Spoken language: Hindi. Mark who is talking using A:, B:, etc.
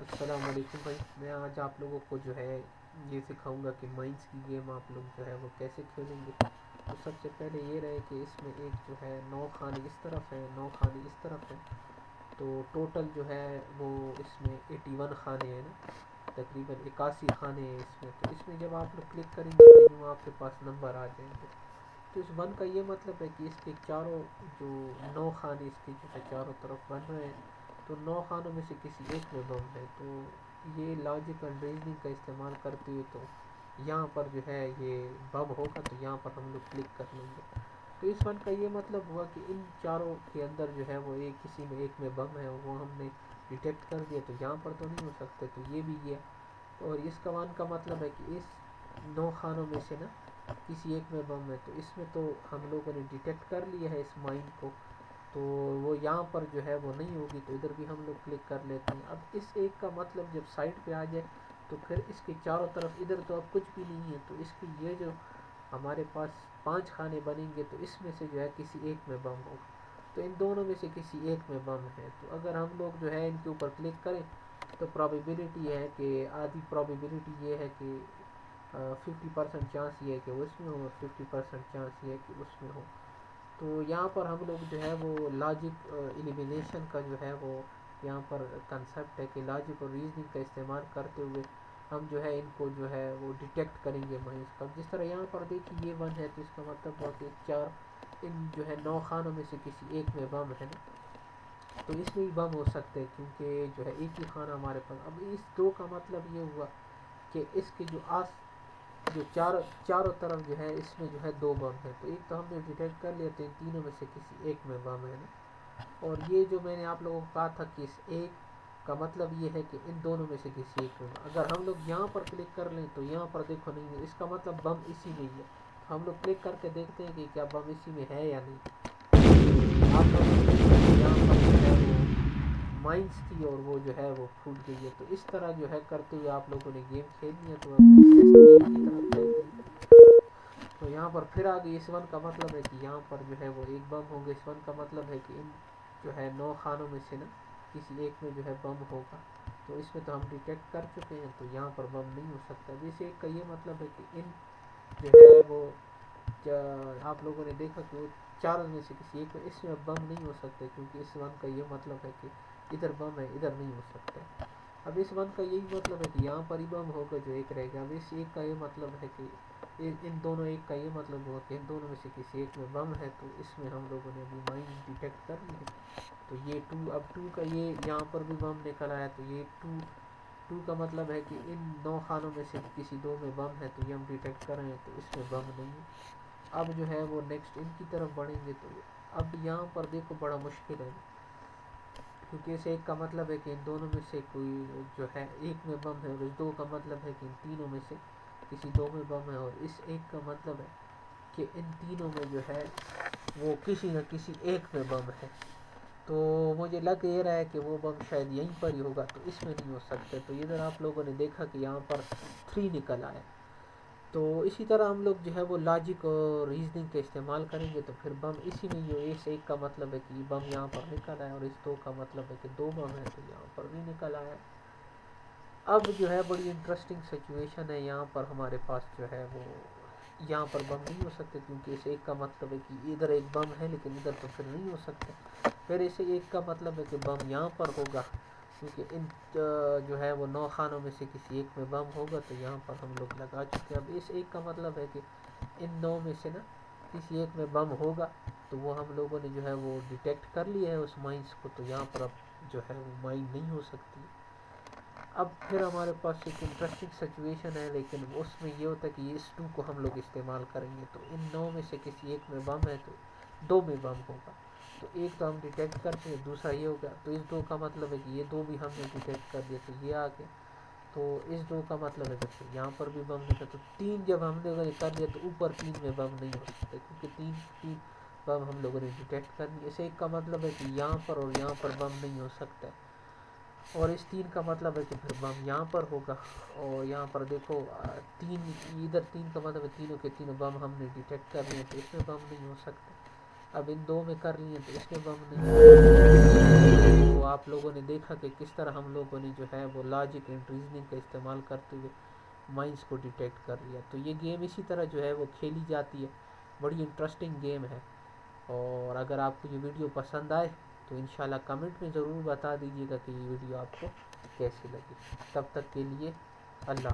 A: अस्सलाम वालेकुम भाई। मैं आज आप लोगों को जो है ये सिखाऊंगा कि माइंस की गेम आप लोग जो है वो कैसे खेलेंगे। तो सबसे पहले ये रहे कि इसमें एक जो है 9 खाने इस तरफ है, 9 खाने इस तरफ है। तो टोटल जो है वो इसमें 81 खाने हैं ना, तकरीबन 81 खाने हैं इसमें। तो इसमें जब आप लोग क्लिक करेंगे तो यूँ आपके पास नंबर आ जाएंगे। तो इस वन का ये मतलब है कि इसके चारों जो 9 खाने इसके जो है चारों तरफ बन रहे हैं। तो 9 खानों में से किसी एक में बम है। तो ये लॉजिक एंड रीजनिंग का इस्तेमाल करते हुए तो यहाँ पर जो है ये बम होगा, तो यहाँ पर हम लोग क्लिक कर लेंगे। तो इस वन का ये मतलब हुआ कि इन चारों के अंदर जो है वो एक किसी में एक में बम है और वो हमने डिटेक्ट कर दिया। तो यहाँ पर तो नहीं हो सकते, तो ये भी गया। और इसका वन का मतलब है कि इस 9 खानों में से ना किसी एक में बम है। तो इसमें तो हम लोगों ने डिटेक्ट कर लिया है इस माइन को, तो वो यहाँ पर जो है वो नहीं होगी। तो इधर भी हम लोग क्लिक कर लेते हैं। अब इस एक का मतलब जब साइड पे आ जाए तो फिर इसके चारों तरफ इधर तो अब कुछ भी नहीं है। तो इसकी ये जो हमारे पास 5 खाने बनेंगे तो इसमें से जो है किसी एक में बम होगा। तो इन दोनों में से किसी एक में बम है। तो अगर हम लोग जो है इनके ऊपर क्लिक करें तो प्रोबेबिलिटी है कि आधी प्रोबेबिलिटी ये है कि 50% चांस ये है कि उसमें हो और 50% चांस ये है कि उसमें हो। तो यहाँ पर हम लोग जो है वो लॉजिक एलिमिनेशन का जो है वो यहाँ पर कंसेप्ट है कि लॉजिक और रीजनिंग का इस्तेमाल करते हुए हम जो है इनको जो है वो डिटेक्ट करेंगे माइंस का। जिस तरह यहाँ पर देखिए ये 1 है, तो इसका मतलब हुआ कि चार इन जो है 9 खानों में से किसी एक में बम है ना। तो इसमें भी बम हो सकते हैं क्योंकि जो है एक ही खाना हमारे पास। अब इस 2 का मतलब ये हुआ कि इसके जो आस जो चारों तरफ जो है इसमें जो है 2 बम है। तो एक तो हमने डिटेक्ट कर लिया, तो इन तीनों में से किसी एक में बम है ना। और ये जो मैंने आप लोगों को कहा था कि इस एक का मतलब ये है कि इन दोनों में से किसी एक में। अगर हम लोग यहाँ पर क्लिक कर लें तो यहाँ पर देखो नहीं है, इसका मतलब बम इसी में ही है। तो हम लोग क्लिक करके देखते हैं कि क्या बम इसी में है या नहीं। आप लोग यहाँ पर जो है वो माइंस थी और वो जो है वो फूट गई है। तो इस तरह जो है करते हुए आप लोगों ने गेम खेलनी है। तो नेक्स्ट गेम की तरफ चलते हैं। तो यहाँ पर फिर आ गई। इस वन का मतलब है कि यहाँ पर जो है वो एक बम होगा। इस वन का मतलब है कि इन जो है 9 खानों में से ना किसी एक में जो है बम होगा। तो इसमें तो हम डिटेक्ट कर चुके हैं, तो यहाँ पर बम नहीं हो सकता। जैसे एक का ये मतलब है कि इन जो है वो आप लोगों ने देखा कि वो चारों में से किसी एक में इसमें बम नहीं हो सकते, क्योंकि इस वन का ये मतलब है कि इधर बम है, इधर नहीं हो सकता। अब इस वन का यही मतलब है कि यहाँ पर ही बम होगा जो एक रहेगा। अब इस एक का ये मतलब है कि इन दोनों एक का ये मतलब हुआ कि इन दोनों में से किसी एक में बम है। तो इसमें हम लोगों ने अभी माइन डिटेक्ट कर ली है। तो ये 2, अब 2 का ये यहाँ पर भी बम निकल आया। तो ये 2 का मतलब है कि इन 9 खानों में से किसी 2 में बम है। तो ये हम डिटेक्ट कर रहे हैं, तो इसमें बम नहीं है। अब जो है वो नेक्स्ट इनकी तरफ बढ़ेंगे। तो अब यहाँ पर देखो बड़ा मुश्किल है, क्योंकि इस एक का मतलब है कि इन दोनों में से कोई जो है एक में बम है, और इस 2 का मतलब है कि इन तीनों में से किसी 2 में बम है, और इस एक का मतलब है कि इन तीनों में जो है वो किसी न किसी एक में बम है। तो मुझे लग ये रहा है कि वो बम शायद यहीं पर ही होगा, तो इसमें नहीं हो सकता। तो इधर आप लोगों ने देखा कि यहाँ पर 3 निकल आया। तो इसी तरह हम लोग जो है वो लॉजिक और रीजनिंग का इस्तेमाल करेंगे, तो फिर बम इसी में ही हो। इस एक का मतलब है कि बम यहाँ पर निकल आया, और इस 2 का मतलब है कि 2 बम है, तो यहाँ पर भी निकल आया। अब जो है बड़ी इंटरेस्टिंग सिचुएशन है। यहाँ पर हमारे पास जो है वो यहाँ पर बम नहीं हो सकते, क्योंकि इस एक का मतलब है कि इधर एक बम है, लेकिन इधर तो फिर नहीं हो सकता। फिर इसे एक का मतलब है कि बम यहाँ पर होगा, क्योंकि इन जो है वो 9 खानों में से किसी एक में बम होगा। तो यहाँ पर हम लोग लगा चुके हैं। अब इस एक का मतलब है कि इन 9 में से ना किसी एक में बम होगा। तो वो हम लोगों ने जो है वो डिटेक्ट कर लिया है उस माइंस को। तो यहाँ पर अब जो है वो माइन नहीं हो सकती। अब फिर हमारे पास एक इंटरेस्टिंग सिचुएशन है, लेकिन उसमें ये होता है कि इस 2 को हम लोग इस्तेमाल करेंगे। तो इन 9 में से किसी एक में बम है, तो 2 में बम होगा। तो एक तो हम डिटेक्ट करते हैं, दूसरा ये हो गया। तो इस 2 का मतलब है कि ये 2 भी हमने डिटेक्ट कर दिया, तो ये आ गया। तो इस 2 का मतलब है कि फिर यहाँ पर भी बम निकला। तो 3 जब हम लोगों ने कर दिया, तो ऊपर 3 में बम नहीं हो सकता, क्योंकि तीन बम हम लोगों ने डिटेक्ट कर दिया। इस एक का मतलब है कि यहाँ पर और यहाँ पर बम नहीं हो सकता है, और इस 3 का मतलब है कि फिर बम यहाँ पर होगा। और यहाँ पर देखो 3, इधर 3 का मतलब है तीनों के तीनों बम हमने डिटेक्ट कर लिए, तो इसमें बम नहीं हो सकता। अब इन 2 में कर लिए तो इसमें बम नहीं हो सकता। तो आप लोगों ने देखा कि किस तरह हम लोगों ने जो है वो लॉजिक एंड रीजनिंग का इस्तेमाल करते हुए माइंस को डिटेक्ट कर लिया। तो ये गेम इसी तरह जो है वो खेली जाती है, बड़ी इंटरेस्टिंग गेम है। और अगर आपको ये वीडियो पसंद आए तो इंशाल्लाह कमेंट में ज़रूर बता दीजिएगा कि ये वीडियो आपको कैसी लगी। तब तक के लिए अल्लाह।